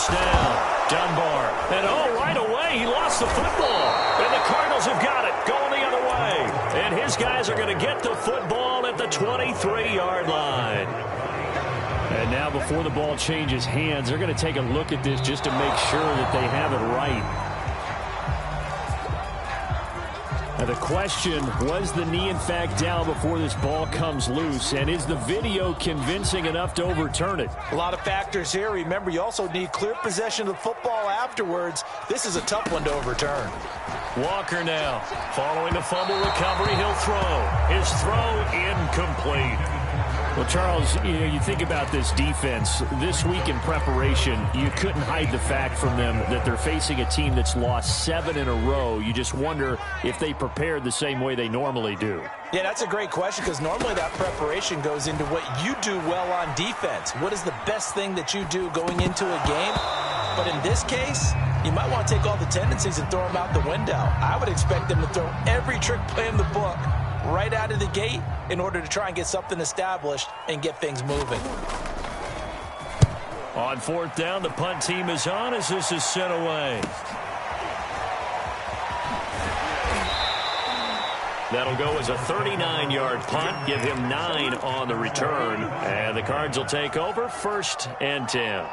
first down. Dunbar. And right away, he lost the football. And the Cardinals have got it, going the other way. And his guys are going to get the football at the 23-yard line. And now before the ball changes hands, they're going to take a look at this just to make sure that they have it right. Now the question, was the knee in fact down before this ball comes loose? And is the video convincing enough to overturn it? A lot of factors here. Remember, you also need clear possession of the football afterwards. This is a tough one to overturn. Walker now. Following the fumble recovery, he'll throw. His throw incomplete. Well, Charles, you think about this defense. This week in preparation, you couldn't hide the fact from them that they're facing a team that's lost 7 in a row. You just wonder if they prepared the same way they normally do. Yeah, that's a great question because normally that preparation goes into what you do well on defense. What is the best thing that you do going into a game? But in this case, you might want to take all the tendencies and throw them out the window. I would expect them to throw every trick play in the book right out of the gate in order to try and get something established and get things moving. On fourth down, the punt team is on as this is sent away. That'll go as a 39-yard punt, give him 9 on the return, and the Cards will take over 1st and 10.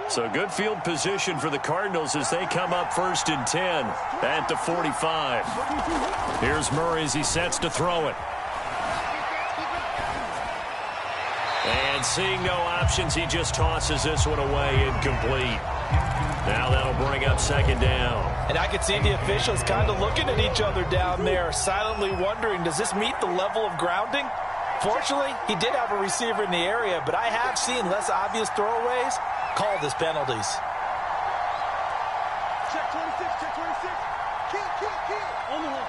So good field position for the Cardinals as they come up 1st and 10 at the 45. Here's Murray as he sets to throw it. And seeing no options, he just tosses this one away, incomplete. Now that'll bring up 2nd down. And I can see the officials kind of looking at each other down there, silently wondering, does this meet the level of grounding? Fortunately, he did have a receiver in the area, but I have seen less obvious throwaways called as penalties. Check 26, check 26. Kick. On the hole.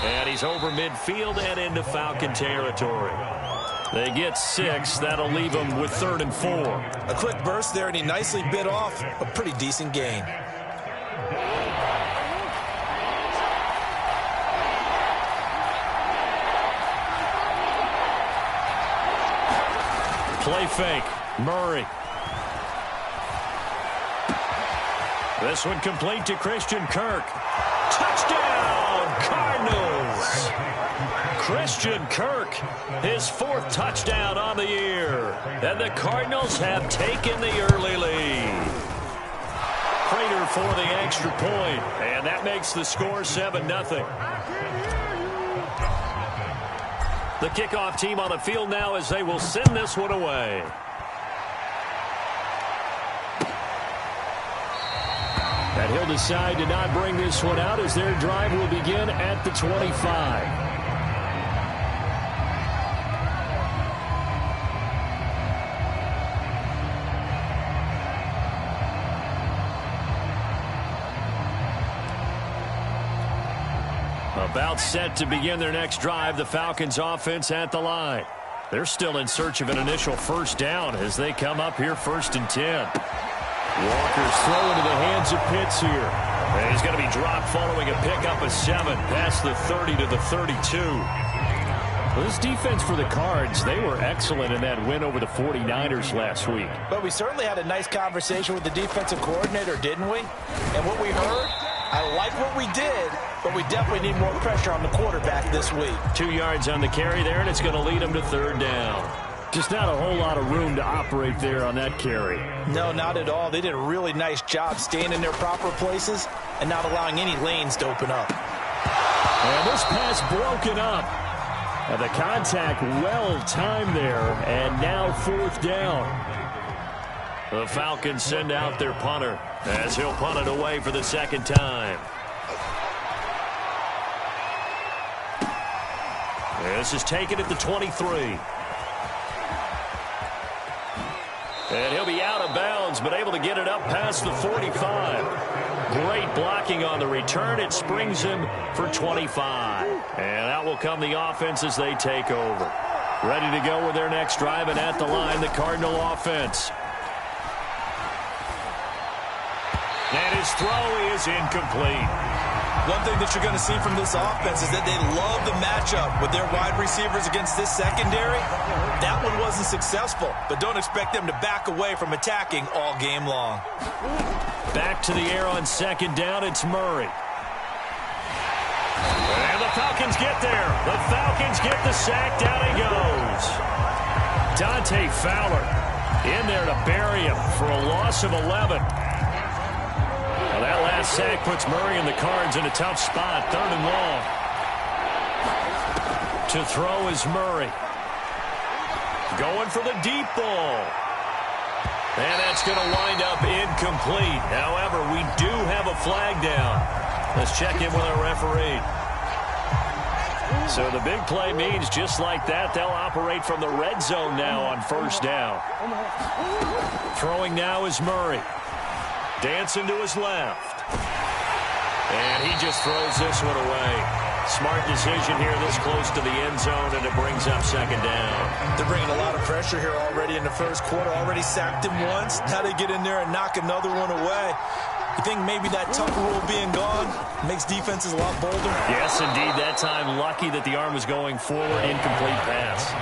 And he's over midfield and into Falcon territory. They get 6. That'll leave them with 3rd and 4. A quick burst there, and he nicely bit off a pretty decent gain. Play fake. Murray. This one complete to Christian Kirk. Touchdown, Cardinals! Christian Kirk, his 4th touchdown on the year. And the Cardinals have taken the early lead. Prater for the extra point, and that makes the score 7-0. The kickoff team on the field now as they will send this one away. And he'll decide to not bring this one out as their drive will begin at the 25. About set to begin their next drive, the Falcons offense at the line. They're still in search of an initial 1st down as they come up here 1st and 10. Walker's throw into the hands of Pitts here. And he's going to be dropped following a pickup of 7 past the 30 to the 32. Well, this defense for the Cards, they were excellent in that win over the 49ers last week. But we certainly had a nice conversation with the defensive coordinator, didn't we? And what we heard, I like what we did, but we definitely need more pressure on the quarterback this week. 2 yards on the carry there, and it's going to lead him to 3rd down. Just not a whole lot of room to operate there on that carry. No, not at all. They did a really nice job staying in their proper places and not allowing any lanes to open up. And this pass broken up. And the contact well timed there, and now 4th down. The Falcons send out their punter as he'll punt it away for the 2nd time. This is taken at the 23. And he'll be out of bounds, but able to get it up past the 45. Great blocking on the return. It springs him for 25. And out will come the offense as they take over. Ready to go with their next drive, and at the line, the Cardinal offense. And his throw is incomplete. One thing that you're going to see from this offense is that they love the matchup with their wide receivers against this secondary. That one wasn't successful, but don't expect them to back away from attacking all game long. Back to the air on second down, it's Murray. And the Falcons get there. The Falcons get the sack. Down he goes. Dante Fowler in there to bury him for a loss of 11. Well, that last sack puts Murray and the Cards in a tough spot. 3rd and long. To throw is Murray. Going for the deep ball. And that's going to wind up incomplete. However, we do have a flag down. Let's check in with our referee. So the big play means just like that, they'll operate from the red zone now on 1st down. Throwing now is Murray. Dancing to his left. And he just throws this one away. Smart decision here this close to the end zone, and it brings up 2nd down. They're bringing a lot of pressure here already in the 1st quarter. Already sacked him once. Now they get in there and knock another one away. You think maybe that tuck rule being gone makes defenses a lot bolder? Yes, indeed. That time, lucky that the arm was going forward. Incomplete pass.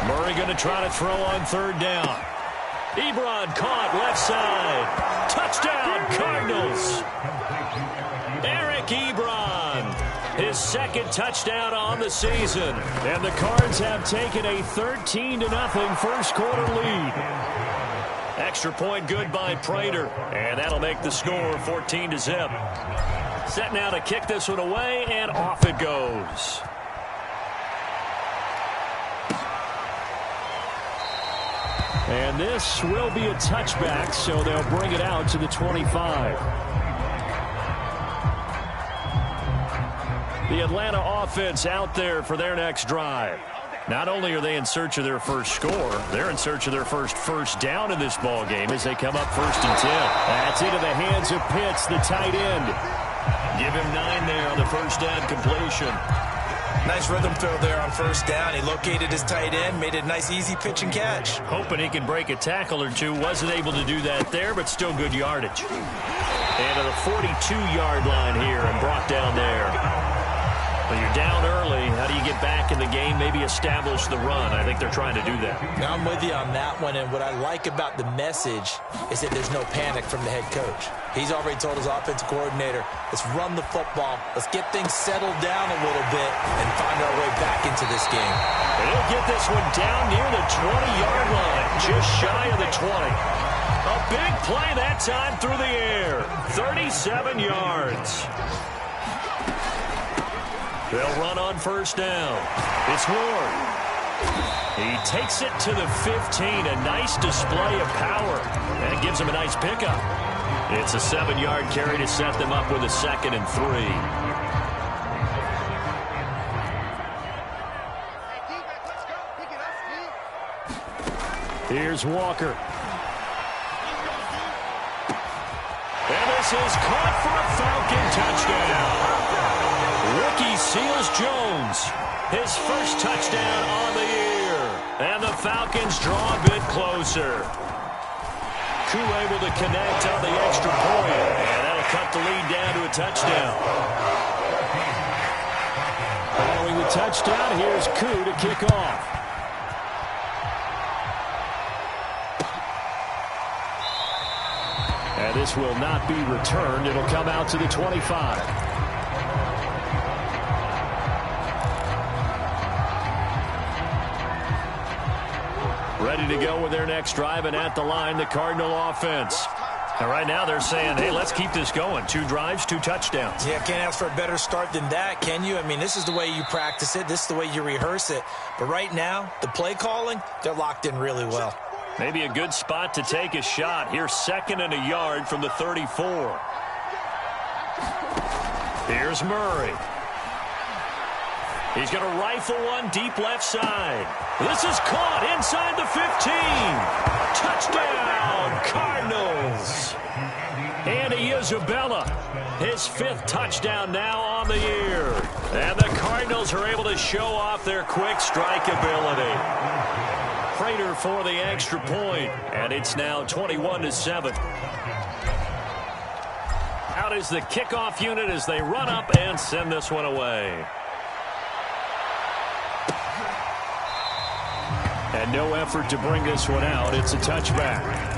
Murray going to try to throw on 3rd down. Ebron caught left side. Touchdown, Cardinals. Eric Ebron. His 2nd touchdown on the season. And the Cards have taken a 13-0 1st quarter lead. Extra point good by Prater. And that'll make the score 14-0. Set now to kick this one away, and off it goes. And this will be a touchback, so they'll bring it out to the 25. The Atlanta offense out there for their next drive. Not only are they in search of their first score, they're in search of their first down in this ball game as they come up 1st and 10. That's into the hands of Pitts, the tight end. Give him 9 there on the 1st down completion. Nice rhythm throw there on 1st down. He located his tight end, made it a nice, easy pitch and catch. Hoping he can break a tackle or two. Wasn't able to do that there, but still good yardage. And to the 42-yard line here and brought down there. When you're down early, how do you get back in the game, maybe establish the run? I think they're trying to do that. Now I'm with you on that one, and what I like about the message is that there's no panic from the head coach. He's already told his offensive coordinator, let's run the football, let's get things settled down a little bit, and find our way back into this game. And he'll get this one down near the 20-yard line, just shy of the 20. A big play that time through the air, 37 yards. They'll run on 1st down. It's Ward. He takes it to the 15. A nice display of power. And it gives him a nice pickup. It's a 7-yard carry to set them up with a 2nd and 3. Here's Walker. And this is caught for a Falcon touchdown. Rookie seals Jones. His 1st touchdown on the year. And the Falcons draw a bit closer. Koo able to connect on the extra point. And that'll cut the lead down to a touchdown. Following the touchdown, here's Koo to kick off. And this will not be returned. It'll come out to the 25. Ready to go with their next drive, and at the line, the Cardinal offense. And right now they're saying, hey, let's keep this going. 2 drives, 2 touchdowns. Yeah, can't ask for a better start than that, can you? I mean, this is the way you practice it. This is the way you rehearse it. But right now, the play calling, they're locked in really well. Maybe a good spot to take a shot. Here's 2nd and a yard from the 34. Here's Murray. He's going to rifle one deep left side. This is caught inside the 15. Touchdown, Cardinals. Andy Isabella, his 5th touchdown now on the year. And the Cardinals are able to show off their quick strike ability. Prater for the extra point, and it's now 21-7. out is the kickoff unit as they run up and send this one away. And no effort to bring this one out. It's a touchback.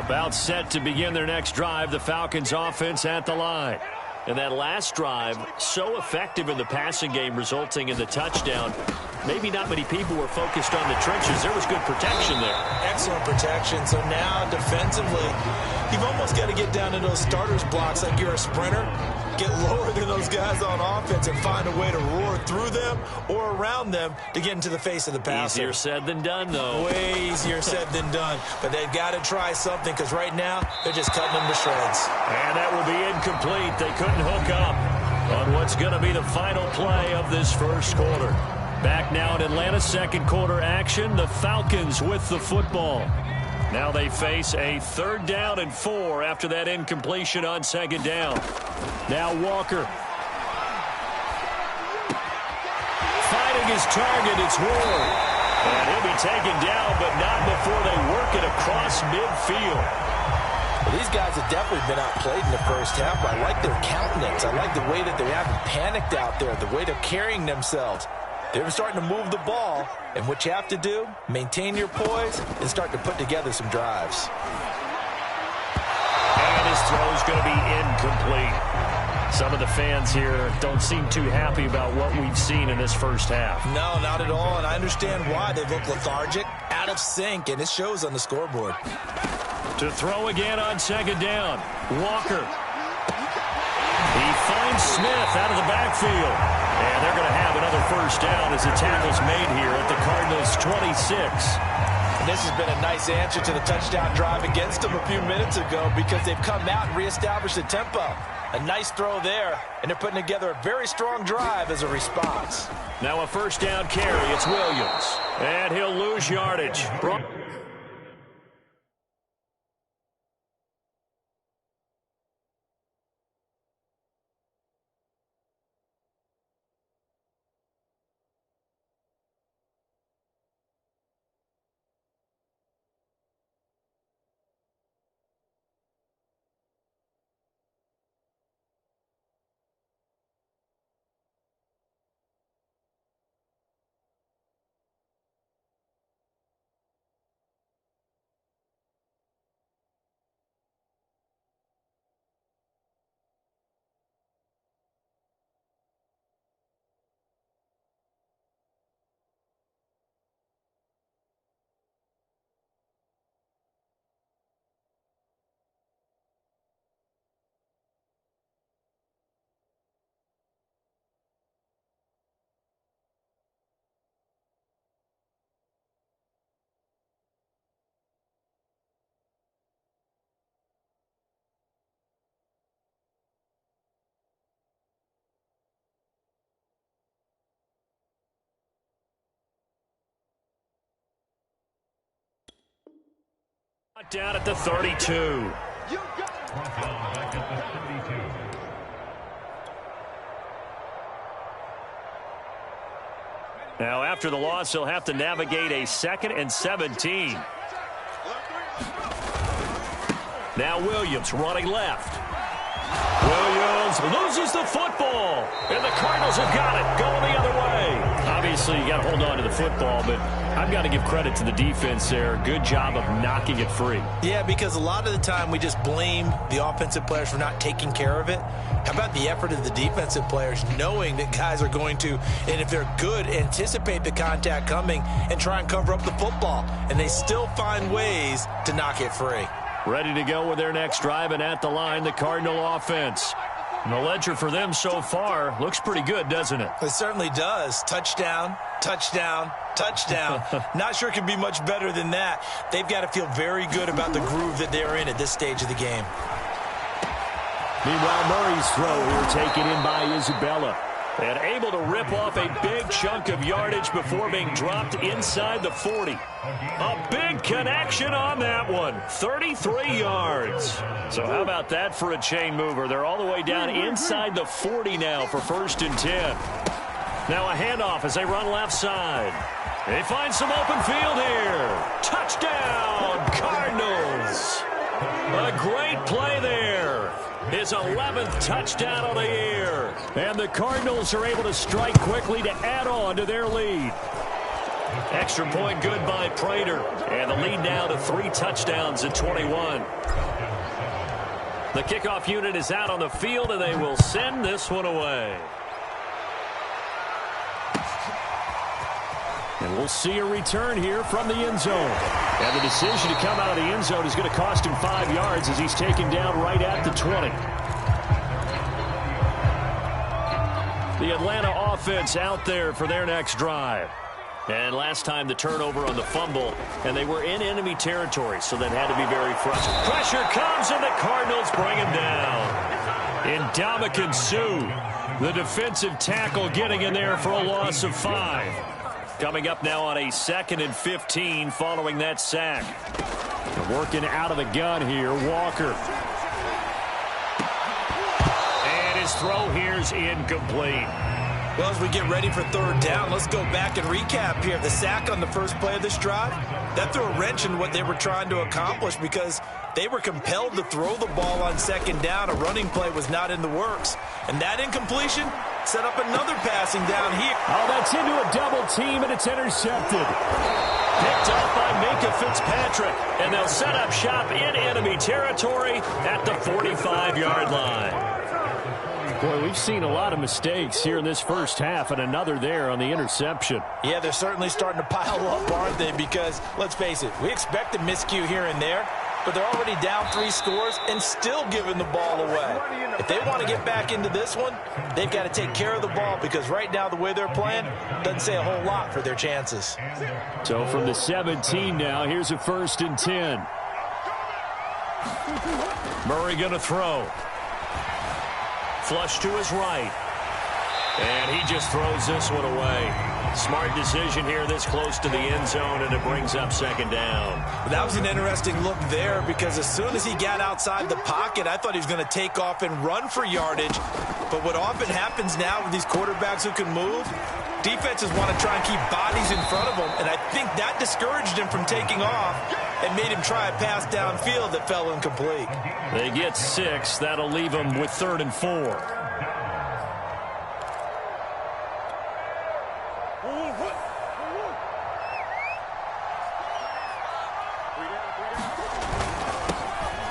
About set to begin their next drive, the Falcons offense at the line. And that last drive, so effective in the passing game, resulting in the touchdown. Maybe not many people were focused on the trenches. There was good protection there. Excellent protection. So now, defensively, you've almost got to get down to those starters blocks like you're a sprinter. Get lower than those guys on offense and find a way to roar through them or around them to get into the face of the passer. Easier said than done, though. Way easier said than done. But they've got to try something because right now they're just cutting them to shreds. And that will be incomplete. They couldn't hook up on what's going to be the final play of this first quarter. Back now in Atlanta's second quarter action, the Falcons with the football. Now they face a 3rd down and 4 after that incompletion on 2nd down. Now Walker. Fighting his target, it's Ward. And he'll be taken down, but not before they work it across midfield. Well, these guys have definitely been outplayed in the first half, but I like their countenance. I like the way that they haven't panicked out there, the way they're carrying themselves. They're starting to move the ball, and what you have to do, maintain your poise and start to put together some drives. And his throw is going to be incomplete. Some of the fans here don't seem too happy about what we've seen in this first half. No, not at all, and I understand why. They look lethargic, out of sync, and it shows on the scoreboard. To throw again on 2nd down, Walker. He finds Smith out of the backfield. And they're going to have another first down as the tackle's made here at the Cardinals 26. And this has been a nice answer to the touchdown drive against them a few minutes ago because they've come out and reestablished the tempo. A nice throw there, and they're putting together a very strong drive as a response. Now a first down carry. It's Williams. And he'll lose yardage. Down at the 32. Now, after the loss, he'll have to navigate a 2nd and 17. Now Williams running left. Williams loses the football, and the Cardinals have got it going the other way. Obviously, you got to hold on to the football, but I've got to give credit to the defense there. Good job of knocking it free. Yeah, because a lot of the time we just blame the offensive players for not taking care of it. How about the effort of the defensive players knowing that guys are going to, and if they're good, anticipate the contact coming and try and cover up the football, and they still find ways to knock it free. Ready to go with their next drive, and at the line, the Cardinal offense. And the ledger for them so far looks pretty good, doesn't it? It certainly does. Touchdown, touchdown, touchdown. Not sure it can be much better than that. They've got to feel very good about the groove that they're in at this stage of the game. Meanwhile, Murray's throw here taken in by Isabella. And able to rip off a big chunk of yardage before being dropped inside the 40. A big connection on that one. 33 yards. So how about that for a chain mover? They're all the way down inside the 40 now for 1st and 10. Now a handoff as they run left side. They find some open field here. Touchdown, Cardinals. A great play there. His 11th touchdown of the year. And the Cardinals are able to strike quickly to add on to their lead. Extra point good by Prater. And the lead now to 3 touchdowns at 21. The kickoff unit is out on the field, and they will send this one away. And we'll see a return here from the end zone. And the decision to come out of the end zone is going to cost him 5 yards as he's taken down right at the 20. The Atlanta offense out there for their next drive. And last time the turnover on the fumble, and they were in enemy territory, so that had to be very frustrating. Pressure comes, and the Cardinals bring him down. Ndamukong Suh, the defensive tackle, getting in there for a loss of 5. Coming up now on a 2nd and 15 following that sack. And working out of the gun here, Walker. And his throw here is incomplete. Well, as we get ready for 3rd down, let's go back and recap here. The sack on the first play of this drive, that threw a wrench in what they were trying to accomplish because they were compelled to throw the ball on 2nd down. A running play was not in the works. And that incompletion set up another passing down here. Oh, that's into a double team, and it's intercepted. Picked off by Minka Fitzpatrick, and they'll set up shop in enemy territory at the 45-yard line. Boy, we've seen a lot of mistakes here in this first half, and another there on the interception. Yeah, they're certainly starting to pile up, aren't they? Because, let's face it, we expect a miscue here and there, but they're already down 3 scores and still giving the ball away. If they want to get back into this one, they've got to take care of the ball because right now the way they're playing doesn't say a whole lot for their chances. So from the 17 now, here's a 1st and 10. Murray going to throw. Flush to his right. And he just throws this one away. Smart decision here this close to the end zone, and it brings up 2nd down. That was an interesting look there because as soon as he got outside the pocket, I thought he was going to take off and run for yardage. But what often happens now with these quarterbacks who can move, defenses want to try and keep bodies in front of them, and I think that discouraged him from taking off and made him try a pass downfield that fell incomplete. They get 6. That'll leave them with 3rd and 4.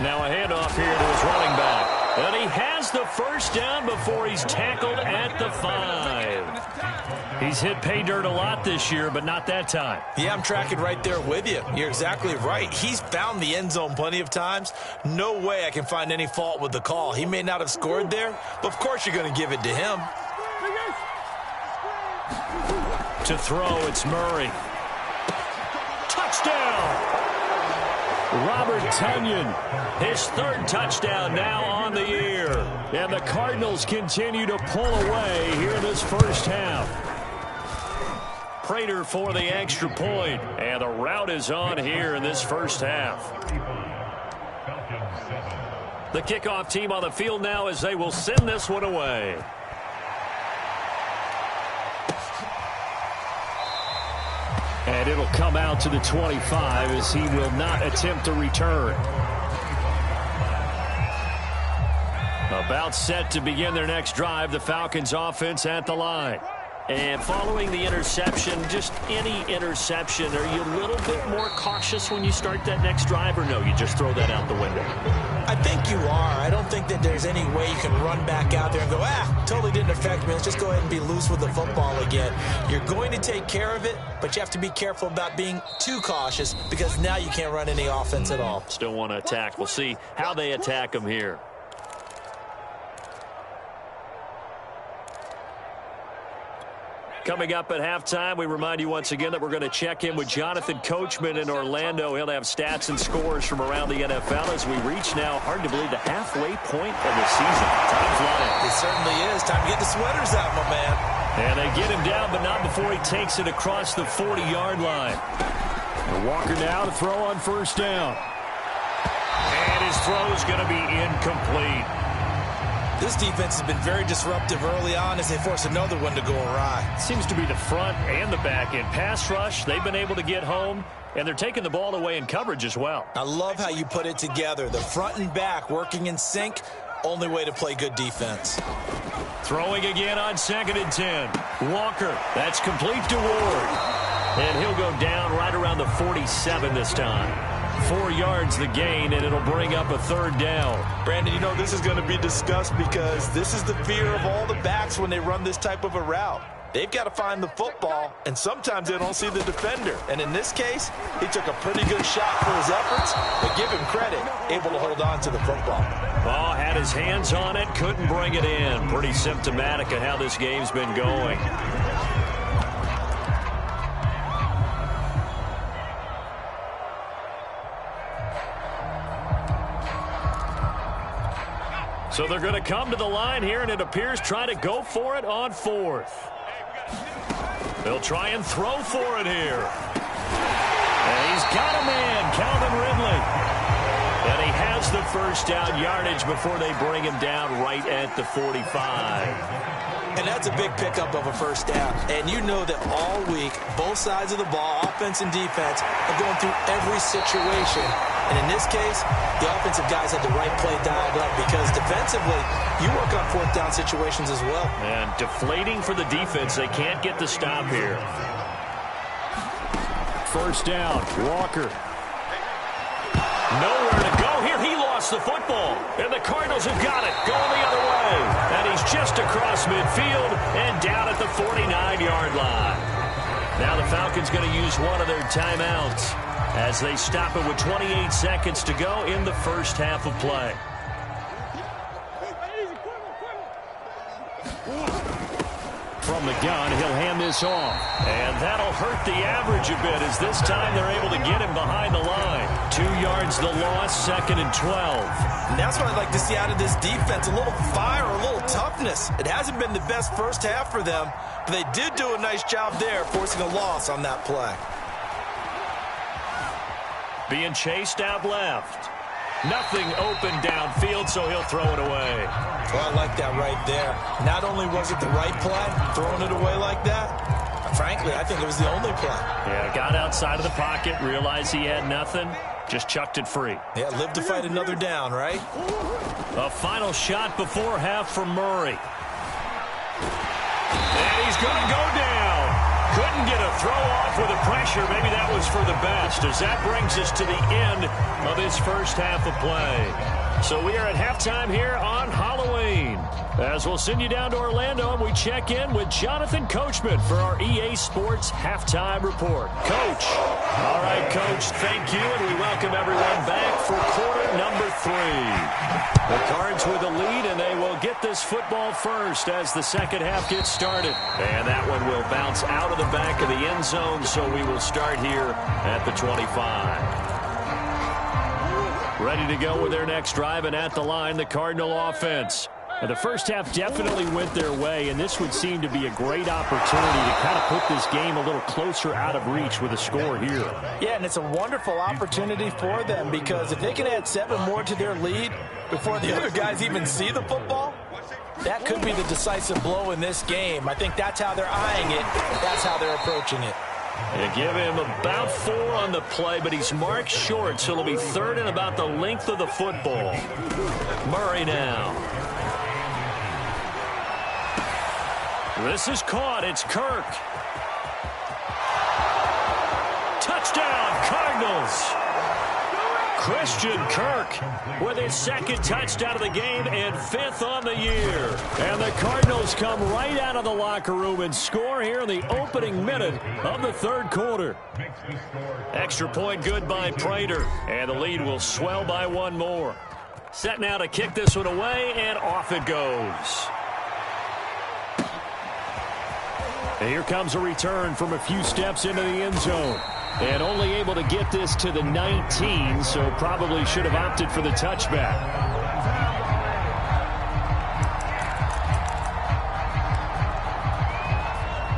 Now a handoff here to his running back. And he has the 1st down before he's tackled at the 5. He's hit pay dirt a lot this year, but not that time. Yeah, I'm tracking right there with you. You're exactly right. He's found the end zone plenty of times. No way I can find any fault with the call. He may not have scored there, but of course you're going to give it to him. To throw, it's Murray. Touchdown! Robert Tonyan, his 3rd touchdown now on the year. And the Cardinals continue to pull away here in this first half. Prater for the extra point. And the route is on here in this first half. The kickoff team on the field now as they will send this one away. And it'll come out to the 25 as he will not attempt to return. About set to begin their next drive, the Falcons offense at the line. And following the interception, just any interception, are you a little bit more cautious when you start that next drive, or no, you just throw that out the window? I think you are. I don't think that there's any way you can run back out there and go, totally didn't affect me. Let's just go ahead and be loose with the football again. You're going to take care of it, but you have to be careful about being too cautious because now you can't run any offense at all. Still want to attack. We'll see how they attack them here. Coming up at halftime, we remind you once again that we're going to check in with Jonathan Coachman in Orlando. He'll have stats and scores from around the NFL as we reach now, hard to believe, the halfway point of the season. Time flying. It certainly is. Time to get the sweaters out, my man. And they get him down, but not before he takes it across the 40-yard line. And Walker now to throw on first down. And his throw is going to be incomplete. This defense has been very disruptive early on as they force another one to go awry. Seems to be the front and the back end. Pass rush, they've been able to get home, and they're taking the ball away in coverage as well. I love how you put it together. The front and back working in sync, only way to play good defense. Throwing again on 2nd and 10. Walker, that's complete to Ward. And he'll go down right around the 47 this time. 4 yards the gain, and it'll bring up a 3rd down. Brandon, you know this is going to be discussed because this is the fear of all the backs when they run this type of a route. They've got to find the football, and sometimes they don't see the defender. And in this case, he took a pretty good shot for his efforts, but give him credit, able to hold on to the football. Oh, had his hands on it, couldn't bring it in. Pretty symptomatic of how this game's been going. So they're going to come to the line here, and it appears try to go for it on 4th. They'll try and throw for it here. And he's got a man, Calvin Ridley. And he has the first down yardage before they bring him down right at the 45. And that's a big pickup of a first down. And you know that all week, both sides of the ball, offense and defense, are going through every situation. And in this case, the offensive guys had the right play dialed up because defensively, you work on 4th down situations as well. And deflating for the defense. They can't get the stop here. First down, Walker. Nowhere to go here. He lost the football. And the Cardinals have got it. Going the other way. And he's just across midfield and down at the 49-yard line. Now the Falcons going to use one of their timeouts as they stop it with 28 seconds to go in the first half of play. From the gun, he'll hand this off. And that'll hurt the average a bit as this time they're able to get him behind the line. 2 yards the loss, 2nd and 12. And that's what I'd like to see out of this defense, a little fire, a little toughness. It hasn't been the best first half for them, but they did do a nice job there, forcing a loss on that play. Being chased out left. Nothing open downfield, so he'll throw it away. Well, I like that right there. Not only was it the right play, throwing it away like that, frankly, I think it was the only play. Yeah, got outside of the pocket, realized he had nothing, just chucked it free. Yeah, live to fight another down, right? A final shot before half from Murray. And he's going to go down. Couldn't get a throw off with the pressure. Maybe that was for the best, as that brings us to the end of this first half of play. So we are at halftime here on Halloween, as we'll send you down to Orlando and we check in with Jonathan Coachman for our EA Sports Halftime Report. Coach. All right, Coach, thank you, and we welcome everyone back for quarter number 3. The Cards with a lead, and they will get this football first as the second half gets started. And that one will bounce out of the back of the end zone, so we will start here at the 25. Ready to go with their next drive, and at the line, the Cardinal offense. And the first half definitely went their way, and this would seem to be a great opportunity to kind of put this game a little closer out of reach with a score here. Yeah, and it's a wonderful opportunity for them because if they can add 7 more to their lead before the other guys even see the football, that could be the decisive blow in this game. I think that's how they're eyeing it. That's how they're approaching it. They give him about 4 on the play, but he's marked short, so it'll be 3rd and about the length of the football. Murray now. This is caught. It's Kirk. Touchdown, Cardinals. Christian Kirk with his 2nd touchdown of the game and 5th on the year. And the Cardinals come right out of the locker room and score here in the opening minute of the 3rd quarter. Extra point good by Prater, and the lead will swell by 1 more. Set now to kick this one away, and off it goes. And here comes a return from a few steps into the end zone. And only able to get this to the 19, so probably should have opted for the touchback.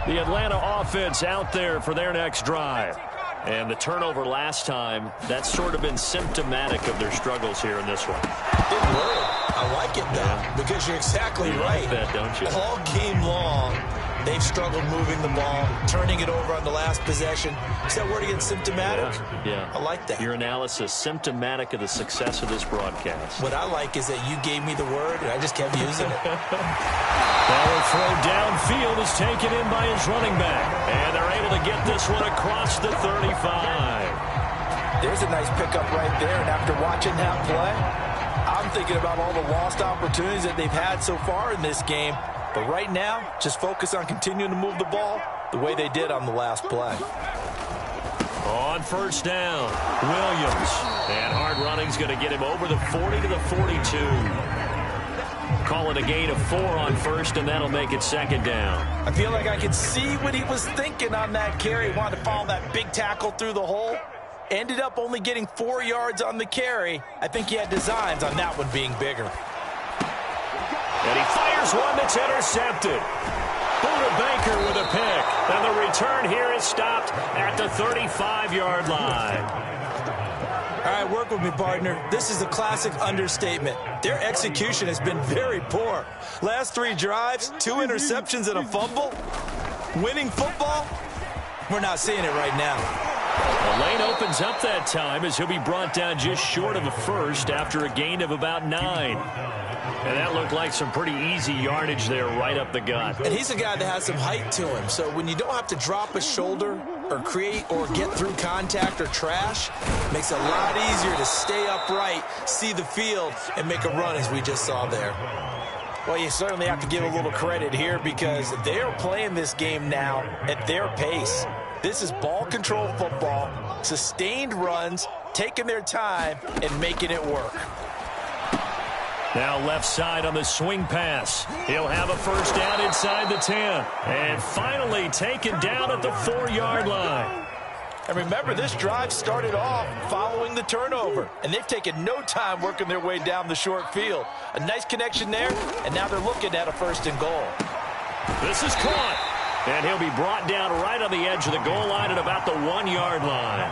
The Atlanta offense out there for their next drive. And the turnover last time, that's sort of been symptomatic of their struggles here in this one. It would. I like it, though, because you're exactly right. Like that, don't you? All game long, they've struggled moving the ball, turning it over on the last possession. Is that word again, symptomatic? Yeah. I like that. Your analysis, symptomatic of the success of this broadcast. What I like is that you gave me the word, and I just kept using it. That throw downfield is taken in by his running back. And they're able to get this one across the 35. There's a nice pickup right there, and after watching that play, I'm thinking about all the lost opportunities that they've had so far in this game. But right now, just focus on continuing to move the ball the way they did on the last play. On first down, Williams. And hard running's going to get him over the 40 to the 42. Call it a gain of 4 on first, and that'll make it second down. I feel like I could see what he was thinking on that carry. He wanted to follow that big tackle through the hole. Ended up only getting 4 yards on the carry. I think he had designs on that one being bigger. And he fires one that's intercepted. Buda Baker with a pick. And the return here is stopped at the 35-yard line. All right, work with me, partner. This is a classic understatement. Their execution has been very poor. Last 3 drives, 2 interceptions and a fumble. Winning football? We're not seeing it right now. The lane opens up that time as he'll be brought down just short of a first after a gain of about 9. And that looked like some pretty easy yardage there right up the gut. And he's a guy that has some height to him. So when you don't have to drop a shoulder or create or get through contact or trash, makes it a lot easier to stay upright, see the field, and make a run as we just saw there. Well, you certainly have to give a little credit here because they are playing this game now at their pace. This is ball control football, sustained runs, taking their time, and making it work. Now left side on the swing pass. He'll have a first down inside the 10. And finally taken down at the 4-yard line. And remember, this drive started off following the turnover. And they've taken no time working their way down the short field. A nice connection there, and now they're looking at a 1st and goal. This is caught. And he'll be brought down right on the edge of the goal line at about the 1-yard line.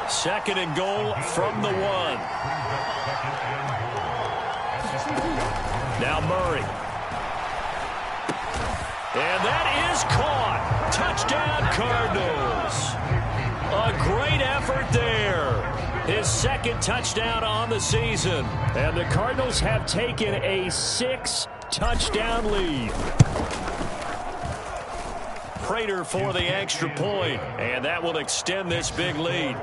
2nd and goal from the 1. Now Murray. And that is caught. Touchdown, Cardinals. A great effort there. His 2nd touchdown on the season. And the Cardinals have taken a 6-touchdown lead. Prater for the extra point. And that will extend this big lead.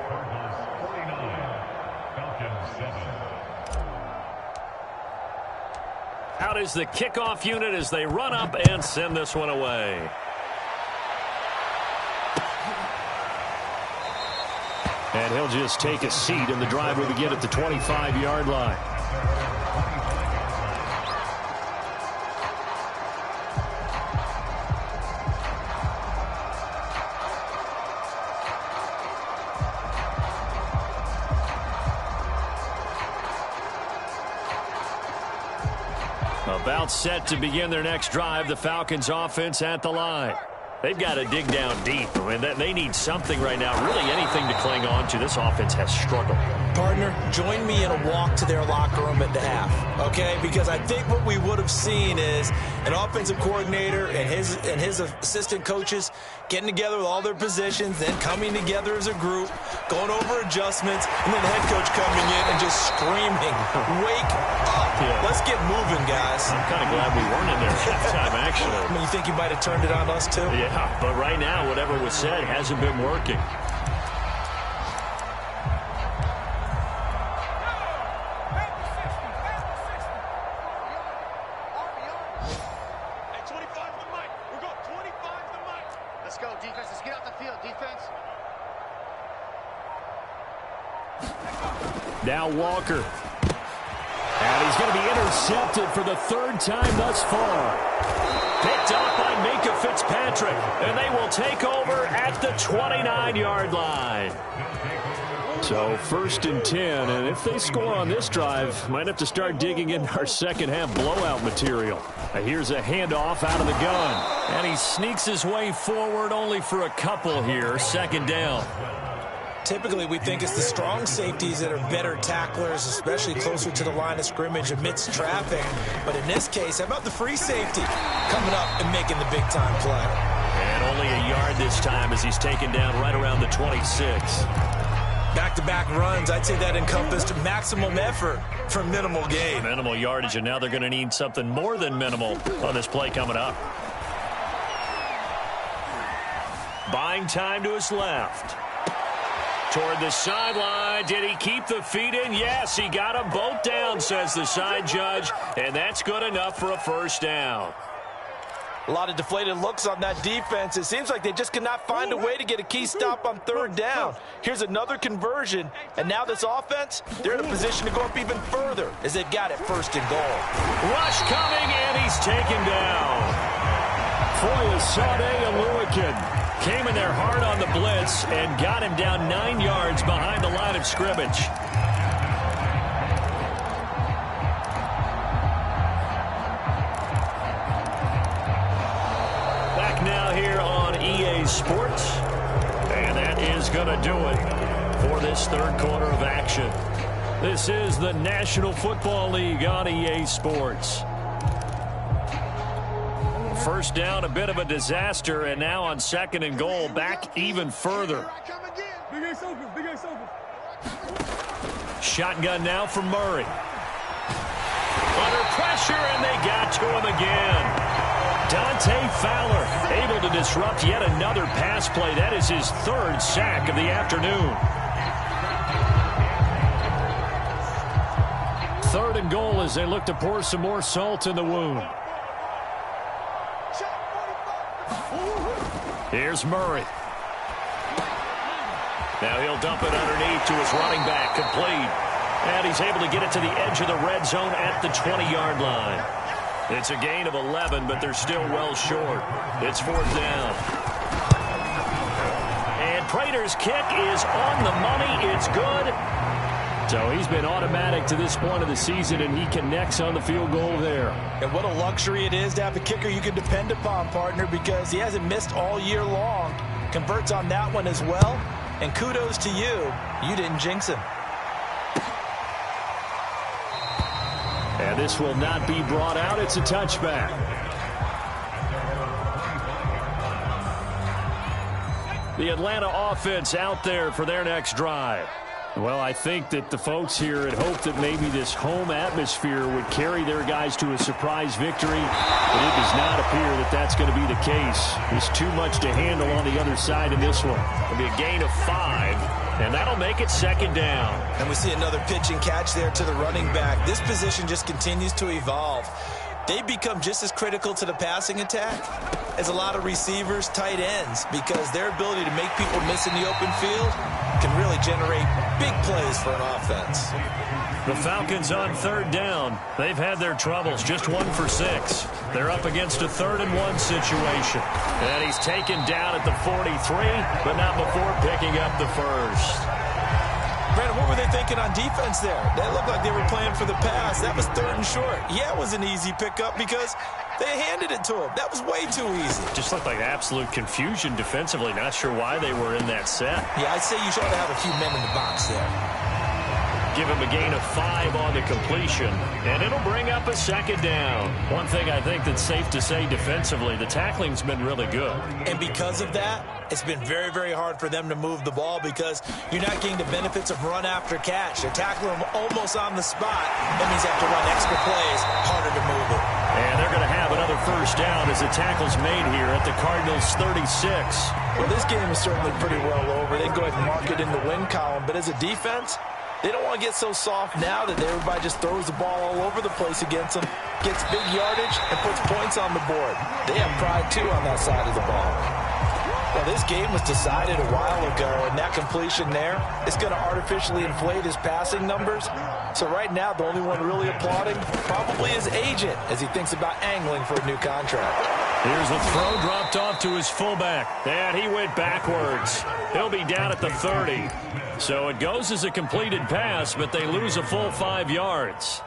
Out is the kickoff unit as they run up and send this one away. And he'll just take a seat, and the drive will begin at the 25-yard line. About set to begin their next drive, the Falcons offense at the line. They've got to dig down deep. I mean, they need something right now, really anything to cling on to. This offense has struggled. Partner, join me in a walk to their locker room at the half, okay? Because I think what we would have seen is an offensive coordinator and his assistant coaches getting together with all their positions, then coming together as a group, going over adjustments, and then the head coach coming in and just screaming, wake up. Yeah. Let's get moving, guys. I'm kind of glad we weren't in there at halftime, actually. I mean, you think he might have turned it on us, too? Yeah, but right now, whatever was said hasn't been working. Now Walker. And he's going to be intercepted for the third time thus far. Picked up by Minkah Fitzpatrick, and they will take over at the 29-yard line. So 1st and 10, and if they score on this drive, might have to start digging in our second-half blowout material. Here's a handoff out of the gun. And he sneaks his way forward only for a couple here. 2nd down. Typically, we think it's the strong safeties that are better tacklers, especially closer to the line of scrimmage amidst traffic. But in this case, how about the free safety coming up and making the big-time play? And only a yard this time as he's taken down right around the 26. Back-to-back runs, I'd say that encompassed maximum effort for minimal gain. Minimal yardage, and now they're going to need something more than minimal on this play coming up. Buying time to his left. Toward the sideline. Did he keep the feet in? Yes, he got them both down, says the side judge, and that's good enough for a 1st down. A lot of deflated looks on that defense. It seems like they just cannot find a way to get a key stop on 3rd down. Here's another conversion, and now this offense, they're in a position to go up even further as they've got it 1st and goal. Rush coming, and he's taken down. Foye, Sade, and Lewican came in there hard on the blitz and got him down 9 yards behind the line of scrimmage. Back now here on EA Sports. And that is going to do it for this 3rd quarter of action. This is the National Football League on EA Sports. 1st down, a bit of a disaster, and now on 2nd and goal, back even further. Shotgun now from Murray. Under pressure, and they got to him again. Dante Fowler able to disrupt yet another pass play. That is his 3rd sack of the afternoon. 3rd and goal as they look to pour some more salt in the wound. Here's Murray. Now he'll dump it underneath to his running back, complete. And he's able to get it to the edge of the red zone at the 20-yard line. It's a gain of 11, but they're still well short. It's 4th down. And Prater's kick is on the money. It's good. So he's been automatic to this point of the season, and he connects on the field goal there. And what a luxury it is to have a kicker you can depend upon, partner, because he hasn't missed all year long. Converts on that one as well. And kudos to you. You didn't jinx him. And this will not be brought out. It's a touchback. The Atlanta offense out there for their next drive. Well, I think that the folks here had hoped that maybe this home atmosphere would carry their guys to a surprise victory, but it does not appear that that's going to be the case. There's too much to handle on the other side in this one. It'll be a gain of 5, and that'll make it 2nd down. And we see another pitch and catch there to the running back. This position just continues to evolve. They become just as critical to the passing attack as a lot of receivers, tight ends, because their ability to make people miss in the open field can really generate big plays for an offense. The Falcons on 3rd down. They've had their troubles, just 1 for 6. They're up against a 3rd and 1 situation. And he's taken down at the 43, but not before picking up the 1st. Brandon, what were they thinking on defense there? That looked like they were playing for the pass. That was 3rd and short. Yeah, it was an easy pickup because they handed it to him. That was way too easy. Just looked like absolute confusion defensively. Not sure why they were in that set. Yeah, I'd say you should have a few men in the box there. Give him a gain of 5 on the completion, and it'll bring up a 2nd down. One thing I think that's safe to say defensively, the tackling's been really good. And because of that, it's been very, very hard for them to move the ball because you're not getting the benefits of run after catch. They're tackling them almost on the spot. That means they have to run extra plays, harder to move it. And they're going to have another 1st down as the tackle's made here at the Cardinals 36. Well, this game is certainly pretty well over. They can go ahead and mark it in the win column, but as a defense, they don't want to get so soft now that everybody just throws the ball all over the place against them, gets big yardage, and puts points on the board. They have pride, too, on that side of the ball. Well, this game was decided a while ago, and that completion there is going to artificially inflate his passing numbers. So right now, the only one really applauding probably his agent as he thinks about angling for a new contract. Here's a throw dropped off to his fullback, and he went backwards. He'll be down at the 30. So it goes as a completed pass, but they lose a full 5 yards.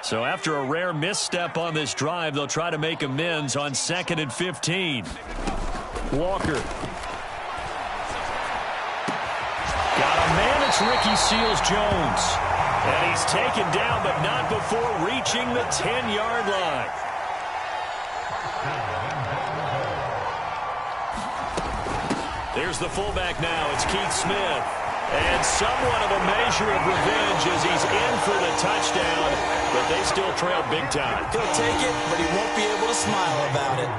So after a rare misstep on this drive, they'll try to make amends on 2nd and 15. Walker. Got a man, it's Ricky Seals-Jones. And he's taken down, but not before reaching the 10-yard line. There's the fullback now. It's Keith Smith. And somewhat of a measure of revenge as he's in for the touchdown, but they still trail big time. He'll take it, but he won't be able to smile about it.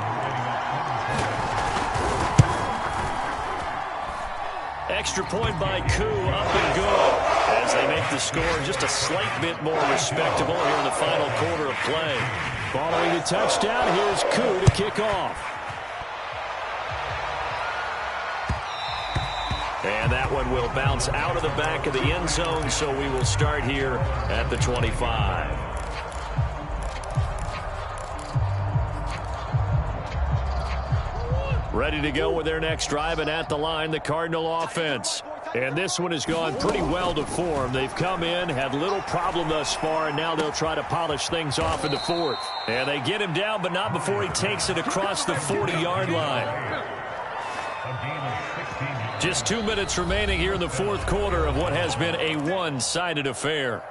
Extra point by Koo, up and good, as they make the score just a slight bit more respectable here in the final quarter of play. Following the touchdown, here's Koo to kick off. And that one will bounce out of the back of the end zone, so we will start here at the 25. Ready to go with their next drive, and at the line, the Cardinal offense. And this one has gone pretty well to form. They've come in, had little problem thus far, and now they'll try to polish things off in the fourth. And they get him down, but not before he takes it across the 40-yard line. Just 2 minutes remaining here in the fourth quarter of what has been a one-sided affair.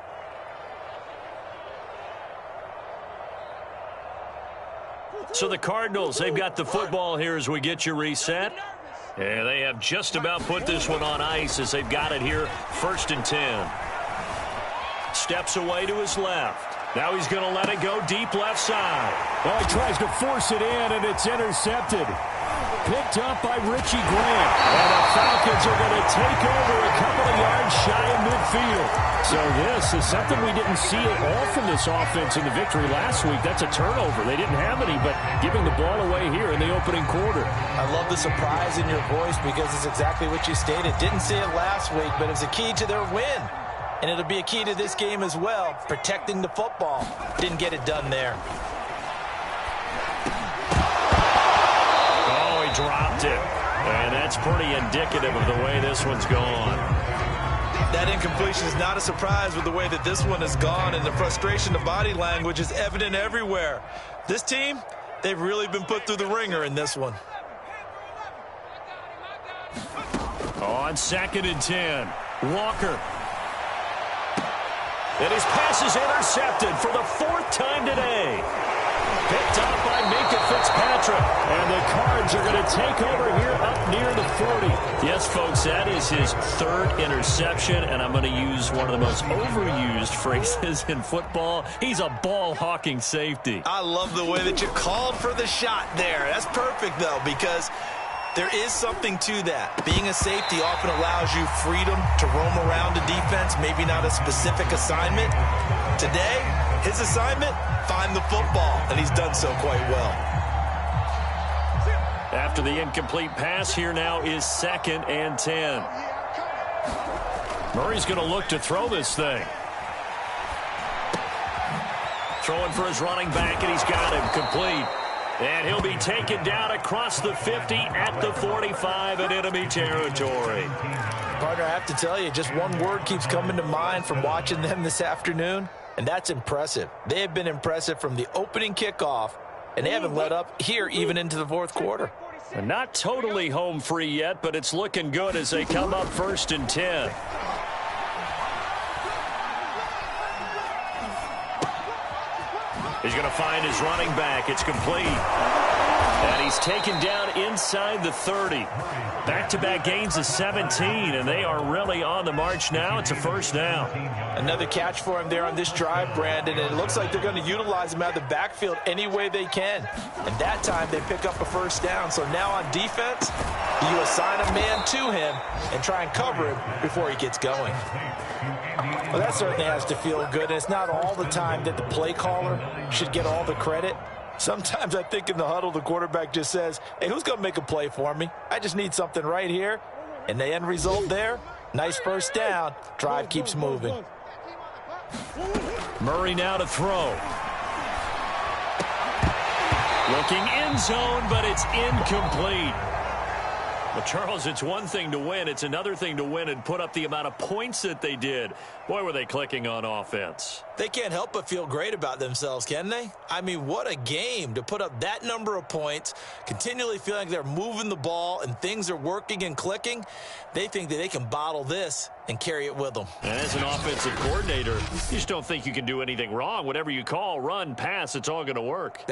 So the Cardinals, they've got the football here as we get you reset. And they have just about put this one on ice as they've got it here, 1st and 10. Steps away to his left. Now he's going to let it go deep left side. Well, he tries to force it in, and it's intercepted. Picked up by Richie Grant. And the Falcons are going to take over a couple of yards shy of midfield. So this is something we didn't see at all from this offense in the victory last week. That's a turnover. They didn't have any, but giving the ball away here in the opening quarter. I love the surprise in your voice because it's exactly what you stated. Didn't see it last week, but it's a key to their win. And it'll be a key to this game as well, protecting the football. Didn't get it done there. Dropped it. And that's pretty indicative of the way this one's gone. That incompletion is not a surprise with the way that this one has gone, and the frustration, the body language is evident everywhere. This team, they've really been put through the ringer in this one. On 2nd and 10, Walker. And his pass is intercepted for the 4th time today. Picked up by Minka Fitzpatrick. And the Cards are going to take over here up near the 40. Yes, folks, that is his 3rd interception, and I'm going to use one of the most overused phrases in football. He's a ball-hawking safety. I love the way that you called for the shot there. That's perfect, though, because there is something to that. Being a safety often allows you freedom to roam around the defense, maybe not a specific assignment. Today, his assignment, find the football, and he's done so quite well. After the incomplete pass, here now is 2nd and 10. Murray's going to look to throw this thing. Throwing for his running back, and he's got him complete. And he'll be taken down across the 50 at the 45 in enemy territory. Partner, I have to tell you, just one word keeps coming to mind from watching them this afternoon, and that's impressive. They have been impressive from the opening kickoff, and they haven't let up here even into the fourth quarter. And not totally home free yet, but it's looking good as they come up 1st and 10. He's going to find his running back. It's complete. And he's taken down inside the 30. Back-to-back gains of 17, and they are really on the march now. It's a 1st down. Another catch for him there on this drive, Brandon, and it looks like they're going to utilize him out of the backfield any way they can. And that time they pick up a 1st down. So now on defense, you assign a man to him and try and cover him before he gets going. Well, that certainly has to feel good. And it's not all the time that the play caller should get all the credit. Sometimes I think in the huddle, the quarterback just says, hey, who's going to make a play for me? I just need something right here. And the end result there, nice first down. Drive keeps moving. Murray now to throw. Looking end zone, but it's incomplete. Well, Charles, it's one thing to win. It's another thing to win and put up the amount of points that they did. Boy, were they clicking on offense. They can't help but feel great about themselves, can they? I mean, what a game to put up that number of points, continually feeling like they're moving the ball and things are working and clicking. They think that they can bottle this and carry it with them. And as an offensive coordinator, you just don't think you can do anything wrong. Whatever you call, run, pass, it's all going to work.